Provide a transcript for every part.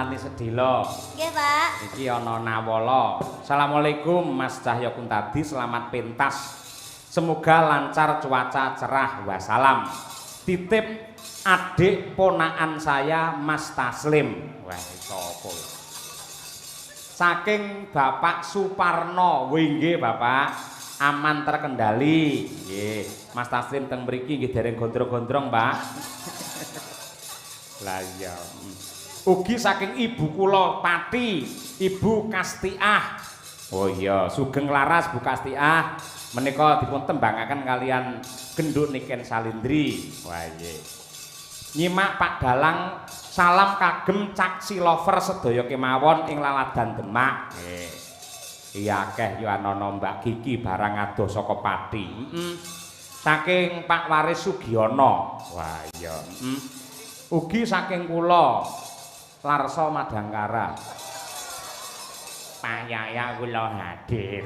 ngelani sedhela. Nggih, Pak. Iki ana Nawala. Assalamualaikum Mas Cahya Kuntadi, selamat pentas. Semoga lancar cuaca cerah. Wassalam. Titip adik ponakan saya Mas Taslim. Wah, sapa? Saking Bapak Suparno. Nggih, Bapak. Aman terkendali. Nggih. Mas Taslim teng mriki nggih dereng gondrong-gondrong, Pak. Lah iya. Ugi saking ibu kula Pati, Ibu Kastiah. Oh iya, sugeng laras Bu Kastiah. Menika dipun tembangaken kalian genduk Niken Salindri. Wah nggih. Nyimak Pak Dalang, salam kagem Cak Silover sedaya kemawon ing Laladan Demak. Nggih. Iya akeh yo ana Mbak Kiki barang adoh saka Pati. Saking Pak Waris Sugiono. Wah iya. Ugi saking kula Larsa Madangkara. Payaya kula hadir.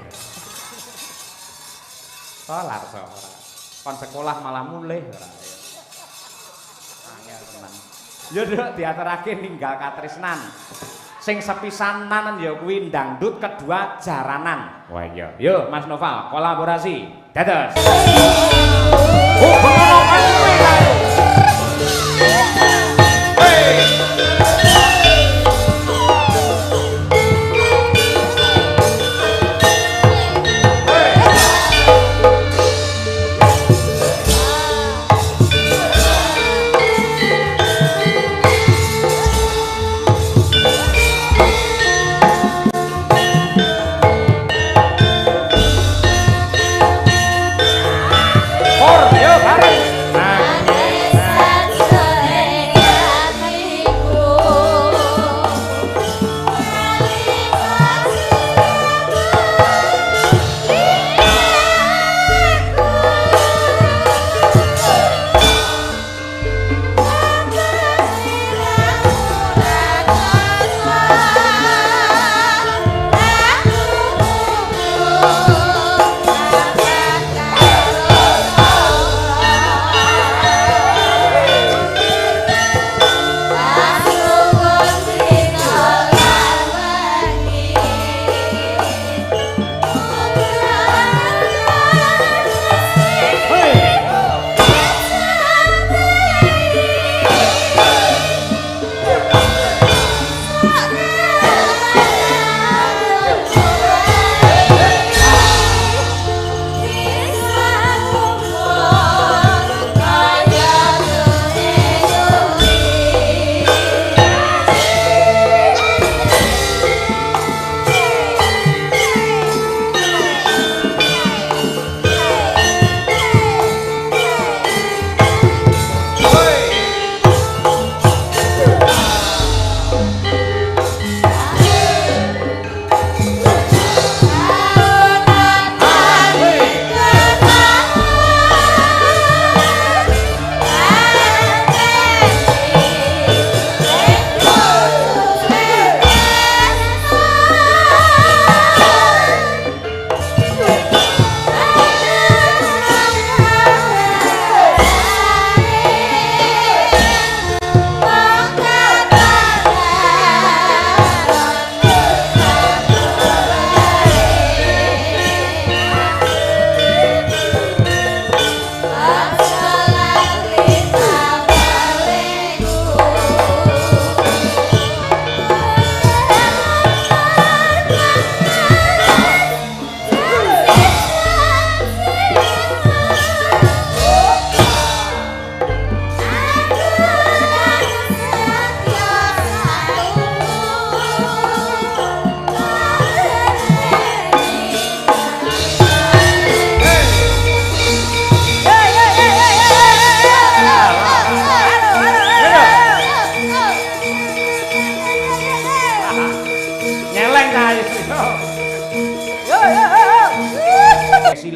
Oh Larsa ora. Kon sekolah malah mulih ora. Angel tenan. Yo nduk diaturake ninggal katresnan. Sing sepisanan ya kuwi dangdut, kedua jaranan. Wah iya. Yo Mas Noval kolaborasi. Dados.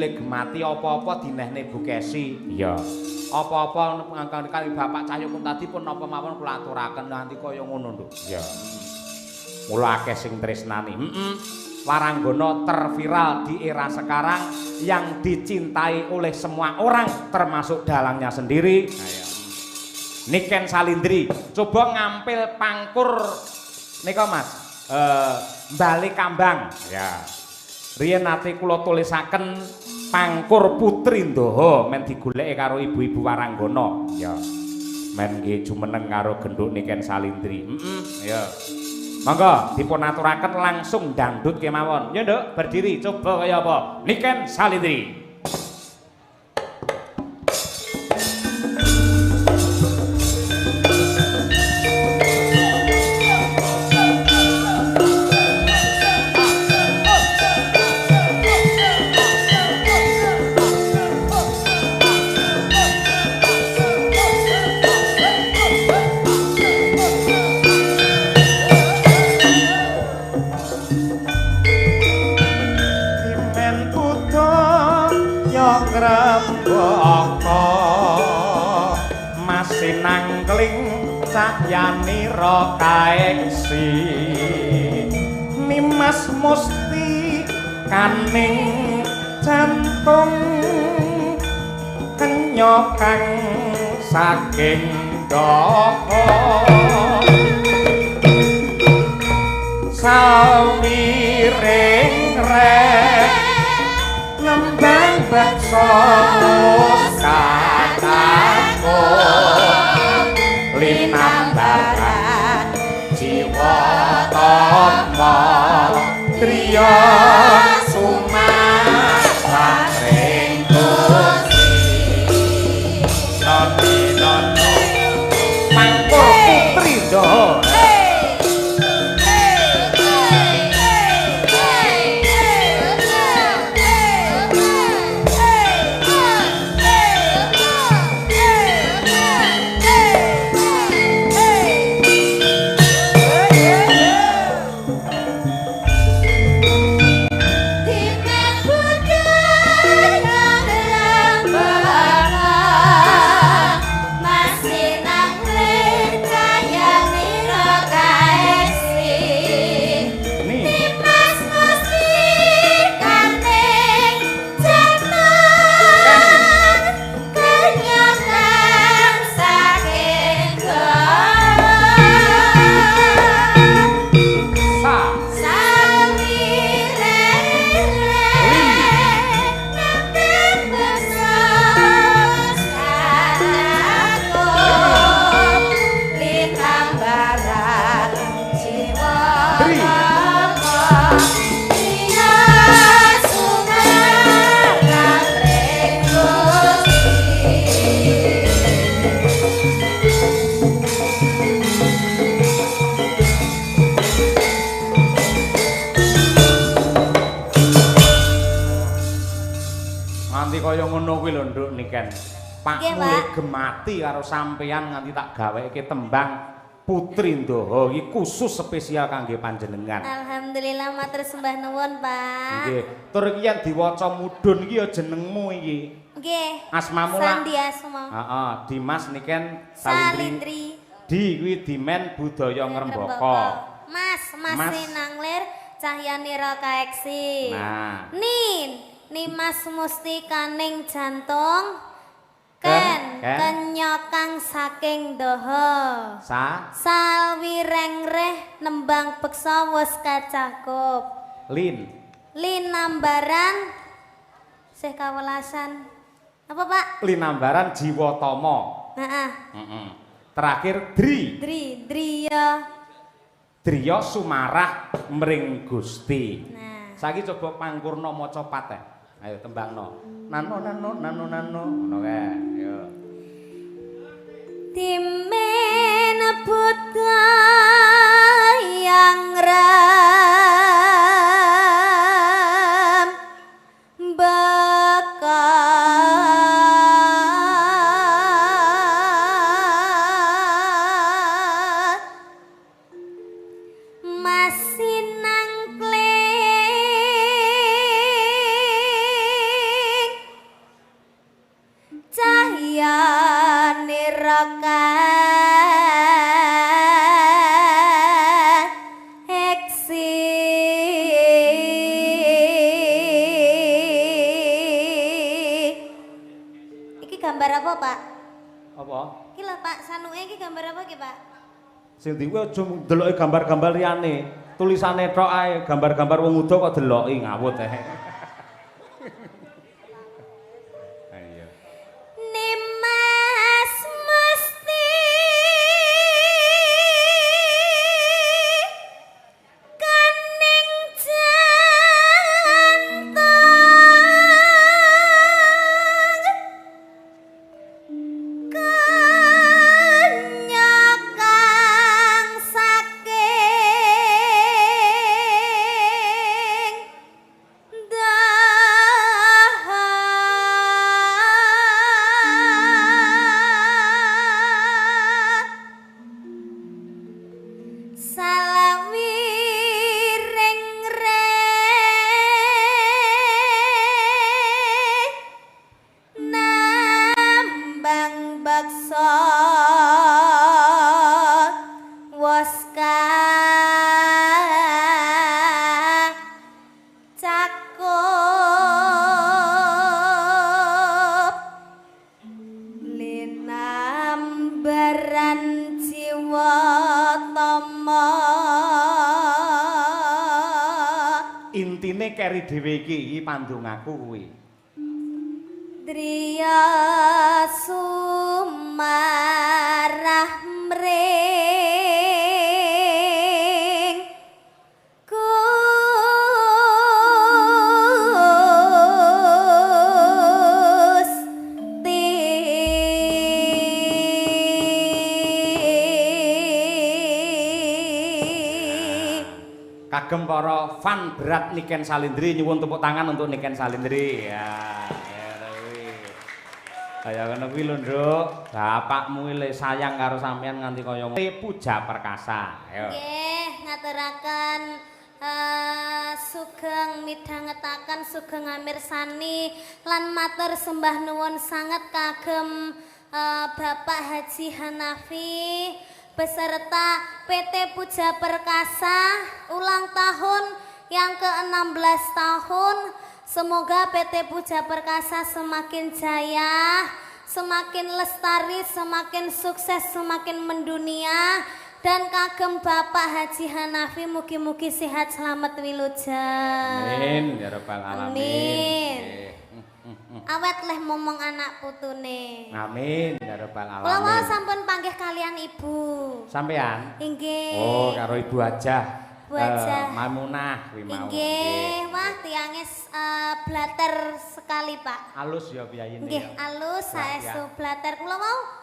Gemati apa-apa dinehne Bu Kesi. Iya. Apa-apa kali Bapak Cahya Kuntadi pun napa mawon kula aturaken nanti kaya ngono, Nduk. Iya. Mula akeh sing tresnani. Waranggana terviral di era sekarang yang dicintai oleh semua orang termasuk dalangnya sendiri. Niken Salindri. Coba ngampil pangkur nika Mas, Mbale Kambang. Ya. Riyen nate kula tulisaken Pangkur Putri Ndaha men digoleki karo ibu-ibu Waranggana. Ya. Men nggih jumeneng karo genduk Niken Salindri. Ya. Monggo dipun aturaken langsung dangdut kemawon. Ya Nduk, berdiri coba kaya apa? Niken Salindri. Cahyanira kaeksi Nimas Musti kaning jantung kenyokang saking doko sawiring rek nembang bakso kataku linambaran jiwa tama triya sumatring Gusti noni Pangkur Putri Ndaha kaya ngono kuwi lho Nduk Niken. Pak mulih gemati karo sampeyan nganti tak gaweke tembang Putri Ndaha iki khusus spesial kangge panjenengan. Alhamdulillah matur sembah nuwun, Pak. Nggih. Tur iki yen diwaca mudhun iki ya jenengmu iki. Nggih. Asmamu lah. Sandi Asma. Heeh, Dimas Niken Salindri. Di kuwi Dimen Budaya Ngrembaka. Mas Sinanglir Cahyanira kaeksi. Nah. Nimas Musti kaning jantung kenyokang saking Ndaha salwireng reh nembang beksa wis kacakup Lin nambaran sih kawelasan apa Pak? Lin nambaran jiwa tama. Terakhir Driya sumarah mring Gusti. Nah. Saiki coba pangkurna maca pateh. Ayo tembangno. Nano ngono kae. Yo. Timen buta yang ram bakat masih Cahyanira kaeksi Iki gambar apa Pak? Apa? Iki lho Pak, sanuke iki gambar apa iki Pak? Sing ndi kuwi aja ndeloki gambar-gambar liyane. Tulisane tok ae, gambar-gambar wong uda kok deloki ngawut ae. Ayo. Nimas mesti kaning jantung kenyakang saking dahat salawiring nambang baksa waska cakup linambaran jiwa tama Intine keri dhewe iki pandongaku kuwi. Driya sumarah mring Gusti Kagem para fan berat Niken Salindri nyuwun tepuk tangan untuk Niken Salindri. Ya, kuwi. Kaya ngono kuwi lho, Nduk. Bapakmu ile sayang karo sampean nganti kaya Puja Perkasa. Ayo. nggih ngaturaken sugeng midhangetaken sugeng amirsani lan matur sembah nuwun sanget kagem Bapak Haji Hanafi beserta PT Puja Perkasa ulang tahun yang ke-16 tahun. Semoga PT Puja Perkasa semakin jaya, semakin lestari, semakin sukses, semakin mendunia. Dan kagem Bapak Haji Hanafi mugi-mugi sehat selamat wilujeng. Amin ya rabbal alamin. Amin. Awet leh momong anak putune. Amin ya rabbal Kula wau alamin. sampun panggih kalian Ibu. Sampean? Inggih. Oh, karo Ibu Hajah. Bu Hajah. Maimunah kuwi mau. Inggih. Wah, tiange blater sekali, Pak. Halus ya piyayine. Nggih, Ya. alus Wah, saestu blater. Kula mau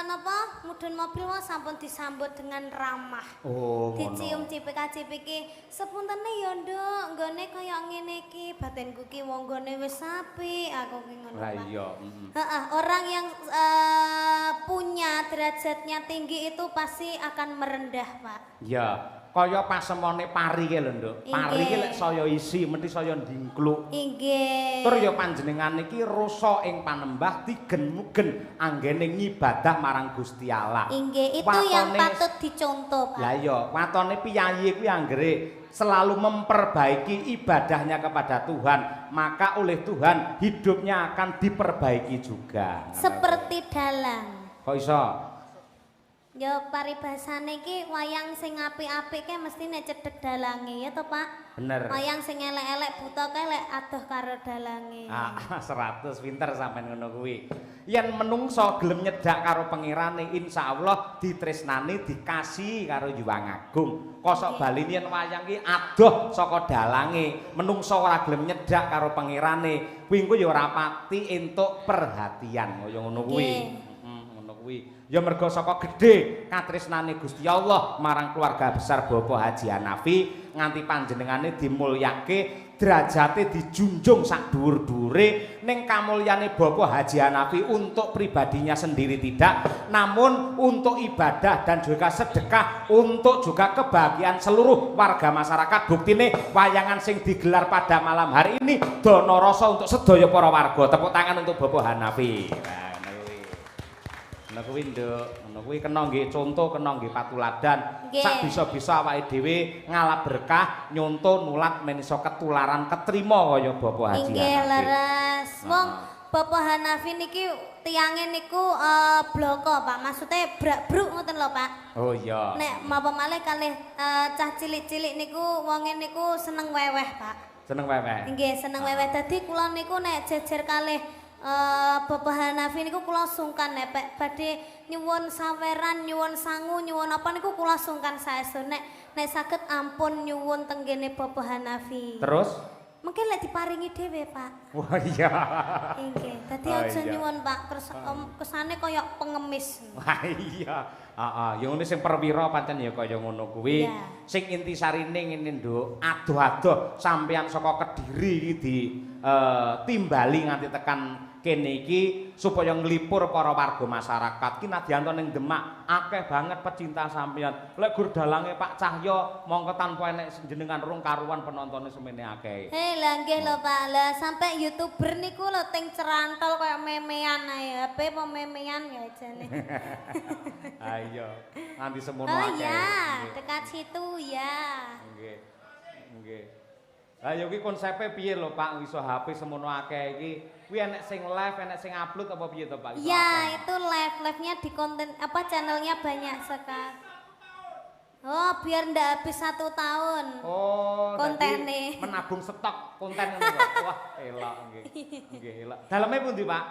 napa mudhun mobil wau sampun disambut dengan ramah. Oh, ngono. Dicium cipika-cipiki, sepuntene ya Nduk, nggone kaya ngene iki, batinku ki wong nggone wis apik, aku ki ngono. Lah Pak. iya, Orang yang punya derajatnya tinggi itu pasti akan merendah, Pak. Ya, kaya pasemone pari ki lho, Nduk. Pari ki Inggih. lek saya isi mesti saya ndingkluk. Inggih. Tur ya panjenengan iki rasa ing panembah tigen-mugen anggene ngibadah marang Gusti Allah. Inggih, itu yang Watone- patut dicontoh, Pak. Lah iya, watone piyayi kuwi anggere selalu memperbaiki ibadahnya kepada Tuhan, maka oleh Tuhan hidupnya akan diperbaiki juga. Seperti dalang. Kok iso? Ya paribasane iki wayang sing apik-apik ke mesti nek cedhek dalange ya to, Pak? Bener. Wayang sing elek-elek buta kae lek adoh karo dalange. Ah, 100 pinter sampean ngono kuwi. Yen menungso gelem nyedak karo pengirane, insyaallah ditresnani dikasih karo Hyang Agung. Kosok bali yen wayang ki adoh saka dalange, menungso ora gelem nyedak karo pengirane, kuwi engko ya ora pati entuk perhatian kaya ngono kuwi. Ngono kuwi. Ya mergo saka gedhe katresnane Gusti Allah marang keluarga besar Bapak Haji Hanafi nganti panjenengane dimulyake, derajate dijunjung sak dhuwur-dhuwure. Ning kamulyane Bapak Haji Hanafi untuk pribadinya sendiri tidak, namun untuk ibadah dan juga sedekah, untuk juga kebahagiaan seluruh warga masyarakat. Buktine wayangan sing digelar pada malam hari ini dono rasa untuk sedaya para warga. Tepuk tangan untuk Bapak Hanafi. Ngono kuwi Nduk, ngono kuwi kena nggih contoh, kena nggih patuladan. Nggih. Sak bisa-bisa awake dhewe ngalap berkah, nyonto nulat men iso ketularan ketrima kaya Bapak Haji Inggih Hanafi. leres. Wong Bapak Hanafi niki tiange niku bloko Pak, maksudnya brak-bruk ngoten lho Pak. Oh iya. Nek mapa malih kalih cah cilik-cilik niku wonge niku seneng weweh Pak. Seneng weweh. Nggih, seneng weweh. Dadi kula niku nek jejer kalih Bapak Hanafi niku kula sungkan nek badhe nyuwun saweran, nyuwun sangu, nyuwun apa niku kula sungkan saestu nek saged ampun nyuwun tenggene Bapak Hanafi. Terus mungkin lek diparingi dhewe, Pak. wah iya. Nggih, dadi Oh, aja iya. nyuwun Pak, kesane kaya pengemis. Wah iya. Heeh, ya ngene sing perwira pancen ya kaya ngono kuwi. Iya. Sing intisarine ngene, Nduk, adoh-adoh sampeyan saka Kediri iki timbali nganti tekan kene iki supaya nglipur para warga masyarakat. Ki nadyanto ning Demak akeh banget pecinta sampeyan. Lek gur dalange Pak Cahyo mongko tanpa enek jenengan rung karuan penontonnya semene akeh. Lah nggih lho Pak, lah sampai YouTuber niku lho ting cerantol kaya memean ae. HP apa memean ya jane. Ayo, nganti semono Oh akeh. iya, Nggih. dekat situ ya. Nggih. Nggih. Lah ya kuwi konsepe piye lho Pak iso HP semono akeh iki? Kuwi enek sing live, enek sing upload apa piye to Pak? Iso akeh? Ya, itu live-nya di konten apa channelnya banyak sekali. Oh, biar ndak habis 1 tahun. Oh, Kontene. dadi menabung stok konten ngono Pak. Wah, elok nggih. Nggih, elok. Daleme pundi Pak?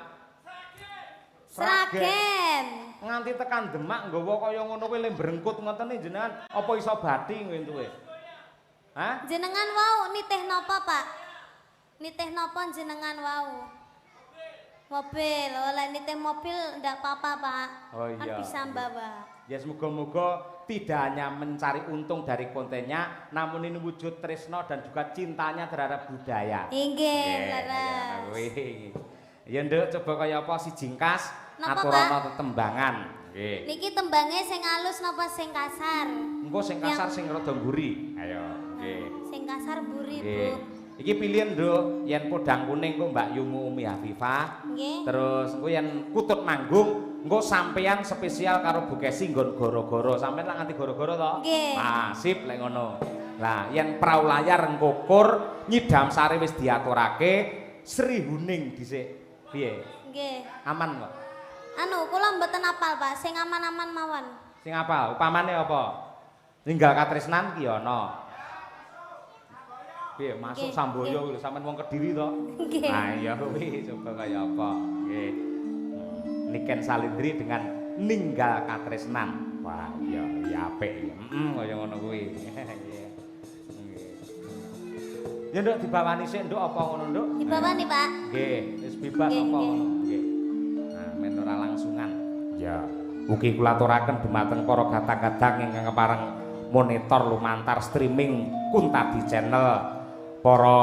Sragen. Nganti tekan Demak nggawa kaya ngono kuwi le brengkut ngoten iki jenengan apa iso bathi ngentuke? Hah? Jenengan wau nitih napa, Pak? Nitih napa jenengan wau? Mobil, oleh nitih mobil ndak apa-apa, Pak. Oh Kan iya. bisa bawa. Ya semoga-moga tidak hanya mencari untung dari kontennya, namun ini wujud tresno dan juga cintanya terhadap budaya. Inggih, leres. Ya nduk coba kaya apa si jingkas Napa, aturana tetembangan. Nggih. Niki tembangnya sing halus napa sing kasar? Engko sing kasar sing rada mburi. Ayo, nggih. Sing kasar buri, Nggih. Bu. Iki pilihan nduk, yen podang kuning engko Mbak Yumu Umi Hafifah. Nggih. Terus engko yen kutut manggung, engko sampeyan spesial karo Bu Kesi nggon goro-goro. Sampeyan lak nganti goro-goro to? Nggih. Ah, sip lek ngono. Lah, yen prau layar engko kur nyidam sare wis diaturake, Sri Huning dhisik. Piye? Nggih. Aman kok? Anu, kula mboten apal, Pak. Sing aman-aman mawon. Sing apa? Upamane apa? Ninggal katresnan ki ana. Piye masuk Nggih, Samboyo kuwi sampean wong Kediri to? Nggih. Ah iya kuwi coba kaya apa? Nggih. Niken Salindri dengan ninggal katresnan. Wah, iya iya apik ya. Kaya ngono kuwi. Nggih. Ya nduk dibawani sik nduk apa ngono nduk? Dibawani, Pak. Nggih, wis bebas Nggih, apa nggih. ngono. Nggih. Nah, men ora langsungan. Ya. Ugi kula aturaken dumateng para gadang-gadang ingkang kepareng monitor lumantar streaming Kuntadi Channel. Para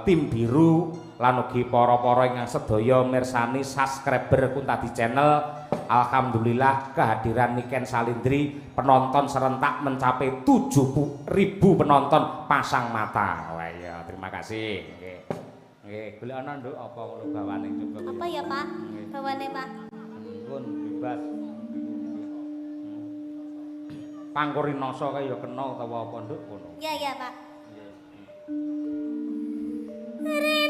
tim biru lan ugi para-para ingkang sedaya mirsani subscriber Kuntadi Channel. Alhamdulillah kehadiran Niken Salindri penonton serentak mencapai 70.000 penonton pasang mata. Wah iya, terima kasih. Nggih. Nggih, golek ana nduk apa ngono bawane coba. Apa ya, Pak? Nggih. Bawane, Pak. Pun bebas. Pangkurinoso kaya kena utawa apa nduk ngono. Iya, iya, Pak. Nggih.